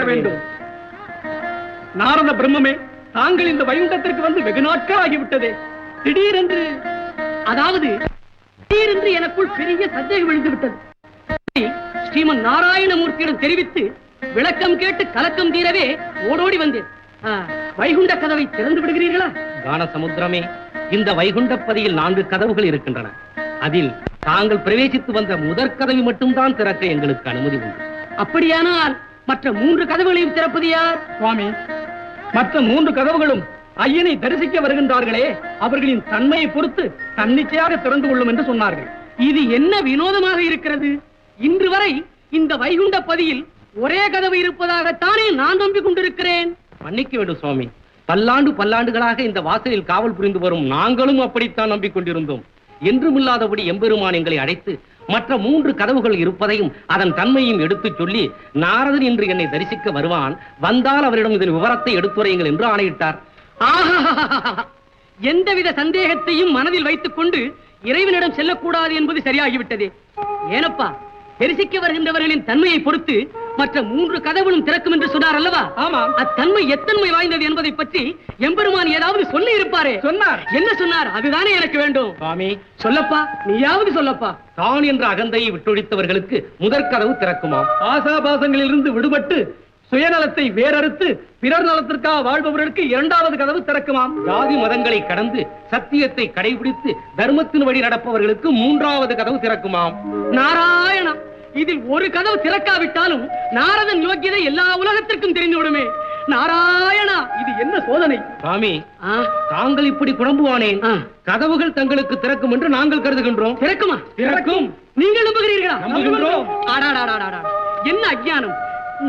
வர வேண்டும். நாரத பிரம்மே, தாங்கள் இந்த வைகுண்டத்திற்கு வந்து வெகு நாட்கள் ஆகிவிட்டதே. திடீரென்று, அதாவது திடீரென்று எனக்குள் பெரிய சந்தேகம் விழுந்து விட்டது. ஸ்ரீமன் நாராயணமூர்த்தியிடம் தெரிவித்து விளக்கம் கேட்டு கலக்கம் தீரவே ஓடோடி வந்தேன். வைகுண்ட கதவை திறந்து விடுகிறீர்களா? கானசமுத்திரமே, இந்த வைகுண்டப்பதியில் 4 கதவுகள் இருக்கின்றன. அதில் தாங்கள் பிரவேசித்து வந்த முதற் கதவை மட்டும்தான் திறக்க எங்களுக்கு அனுமதி உண்டு. அப்படியானால் மற்ற 3 கதவுகளையும் திறப்பது யார்? சுவாமி, மற்ற 3 கதவுகளும் ஐயனை தரிசிக்க வருகின்றார்களே, அவர்களின் தன்மையை பொறுத்து தன்னிச்சையாக திறந்து கொள்ளும் என்று சொன்னார்கள். இது என்ன வினோதமாக இருக்கிறது? இன்று வரை இந்த வைகுண்ட பதியில் ஒரே கதவு இருப்பதாகத்தானே நான் நம்பிக் கொண்டிருக்கிறேன். மன்னிக்க வேண்டும் சுவாமி, பல்லாண்டுகளாக இந்த வாசலில் காவல் புரிந்து வரும் நாங்களும் அப்படித்தான் நம்பிக்கொண்டிருந்தோம். என்றுமில்லாதபடி எம்பெருமான் எங்களை அழைத்து மற்ற 3 கதவுகள் இருப்பதையும் அதன் தன்மையும் எடுத்து சொல்லி, நாரதன் இன்று என்னை தரிசிக்க வருவான், வந்தால் அவரிடம் இதன் விவரத்தை எடுத்துரையுங்கள் என்று ஆணையிட்டார். எந்தவித சந்தேகத்தையும் மனதில் வைத்துக் கொண்டு இறைவனிடம் செல்லக்கூடாது என்பது சரியாகிவிட்டதே. ஏனப்பா, தரிசிக்க வருகின்றவர்களின் தன்மையை பொறுத்து மற்ற 3 கதவுகளும் திறக்கும் என்று சொன்னார் அல்லவா? ஆமா. அத்தன்மை எத்தன்மை வாய்ந்தது என்பதை பற்றி எம்பெருமான் ஏதாவது சொல்லி இருப்பாரே. சொன்னார். என்ன சொன்னார்? அதுதானே எனக்கு வேண்டும். சுவாமி, சொல்லப்பா, நீயாவது சொல்லப்பா. தான் என்ற அகந்தையை விட்டொழித்தவர்களுக்கு முதற் கதவு திறக்குமாம். ஆசாபாசங்களில் இருந்து விடுபட்டு சுயநலத்தை வேறறுத்து பிறர் நலத்திற்காக வாழ்பவர்களுக்கு 2வது கதவு திறக்குமாம். ஜாதி மதங்களை கடந்து சத்தியத்தை கடைபிடித்து தர்மத்தின் வழி நடப்பவர்களுக்கு 3வது கதவு திறக்குமாம். நாராயணா, இதில் ஒரு கதவு திறக்காவிட்டாலும் நாரதன் யோக்கியதை எல்லா உலகத்திற்கும் தெரிந்துவிடுமே. நாராயணா, இது என்ன சோதனை? சுவாமி, தாங்கள் இப்படி குழம்புவானேன். கதவுகள் தங்களுக்கு திறக்கும் என்று நாங்கள் கருதுகின்றோம். திறக்குமா? திறக்கும். நீங்கள் நம்புகிறீர்களா? நம்புகின்றோம். என்ன அஞ்ஞானம்!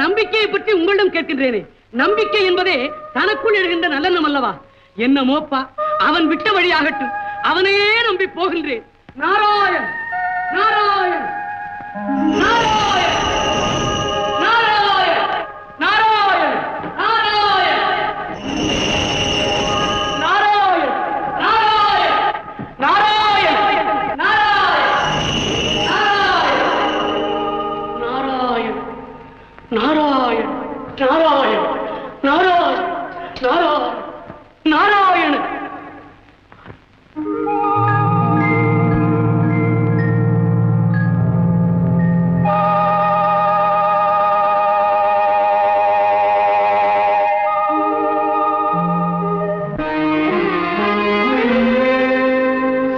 நம்பிக்கையை பற்றி உங்களிடம் கேட்கின்றேனே. நம்பிக்கை என்பதே தனக்குள் எழுகின்ற நல்லெண்ணம் அல்லவா? என்ன மோப்பா, அவன் விட்ட வழியாகட்டும், அவனையே நம்பி போகின்றேன். நாராயண், நாராயண், நாராயண், நாராயண், நாராயண், நாராயண், நாராயண், நாராயண், நாராயண், நாராயண், நாராயண், நாராயண், நாராயண்.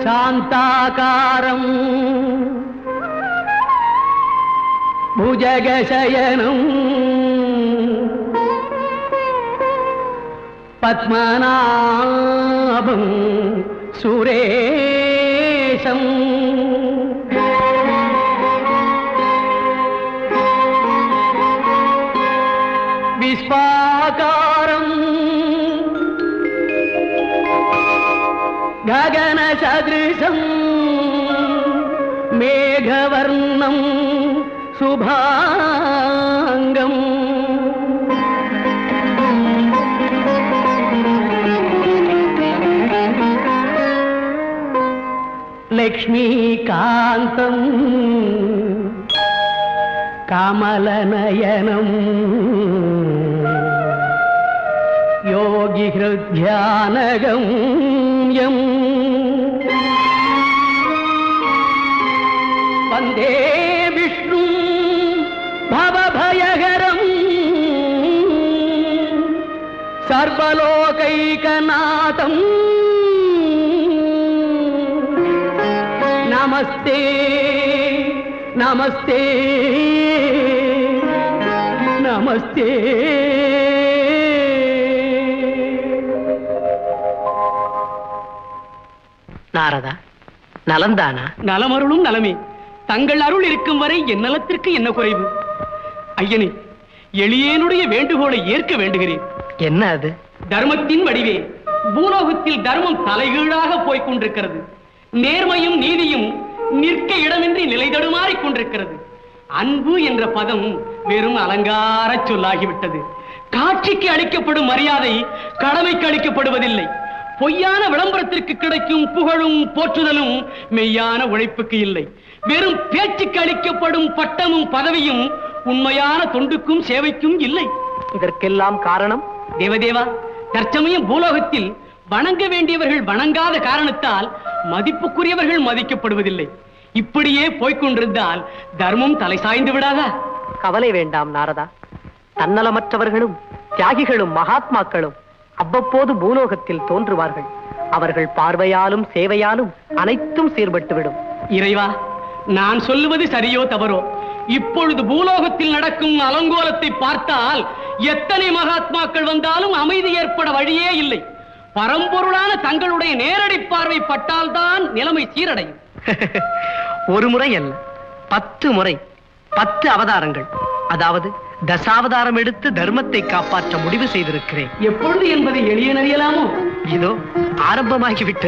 சாந்தாகாரம் புஜகசயனம் பத்மநாபம் சுரேஷம் விஸ்வாகாரம் ககன சதிருஷம் மேகவர்ணம் சுபாங்கம் லக்ஷ்மீகாந்தம் கமலநயனம் யோகி ஹிருத்யானகம் யம் வந்தே விஷ்ணு பவபயகரம் சர்வலோகைகநாதம் நமஸ்தே நமஸ்தே நமஸ்தே. நாரதா, நலந்தானா? நலமருளும் நலமே. தங்கள் அருள் இருக்கும் வரை என் நலத்திற்கு என்ன குறைவு? ஐயனே, எளியேனுடைய வேண்டுகோளை ஏற்க வேண்டுகிறேன். என்ன அது? தர்மத்தின் வடிவே பூலோகத்தில் தர்மம் தலைகீழாக போய்க் கொண்டிருக்கிறது. நேர்மையும் நீதியும் நிற்க இடமின்றி நிலை தடுமாறிக் கொண்டிருக்கிறது. அன்பு என்ற பதம் வெறும் அலங்கார சொல்லாகிவிட்டது. காட்சிக்கு அளிக்கப்படும் மரியாதை கடமைக்கு அளிக்கப்படுவதில்லை. பொய்யான விளம்பரத்திற்கு கிடைக்கும் புகழும் போற்றுதலும் மெய்யான உழைப்புக்கு இல்லை. வெறும் பேச்சுக்கு அளிக்கப்படும் பட்டமும் பதவியும் உண்மையான தொண்டுக்கும் சேவைக்கும் இல்லை. இதற்கெல்லாம் காரணம் தேவதேவா, தற்சமயம் பூலோகத்தில் வணங்க வேண்டியவர்கள் வணங்காத காரணத்தால் மதிப்புக்குரியவர்கள் மதிக்கப்படுவதில்லை. இப்படியே போய்கொண்டிருந்தால் தர்மம் தலை சாய்ந்து விடாதா? கவலை வேண்டாம் நாரதா. தன்னலமற்றவர்களும் தியாகிகளும் மகாத்மாக்களும் அவ்வப்போது பூலோகத்தில் தோன்றுவார்கள். அவர்கள் பார்வையாலும் சேவையாலும் அனைத்தும் சீர்பட்டுவிடும். இறைவா, நான் சொல்லுவது சரியோ தவறோ, இப்பொழுது பூலோகத்தில் நடக்கும் அலங்கோலத்தை பார்த்தால் எத்தனை மகாத்மாக்கள் வந்தாலும் அமைதி ஏற்பட வழியே இல்லை. பரம்பொருளான தங்களுடைய நேரடி பார்வை பட்டால்தான் நிலைமை சீரடையும். ஒரு முறை அல்ல, 10 முறை, 10 அவதாரங்கள், அதாவது தசாவதாரம் எடுத்து தர்மத்தை காப்பாற்ற முடிவு செய்திருக்கிறேன். எப்பொழுது என்பதை எளிய அறியலாமோ? இதோ ஆரம்பமாகிவிட்டது.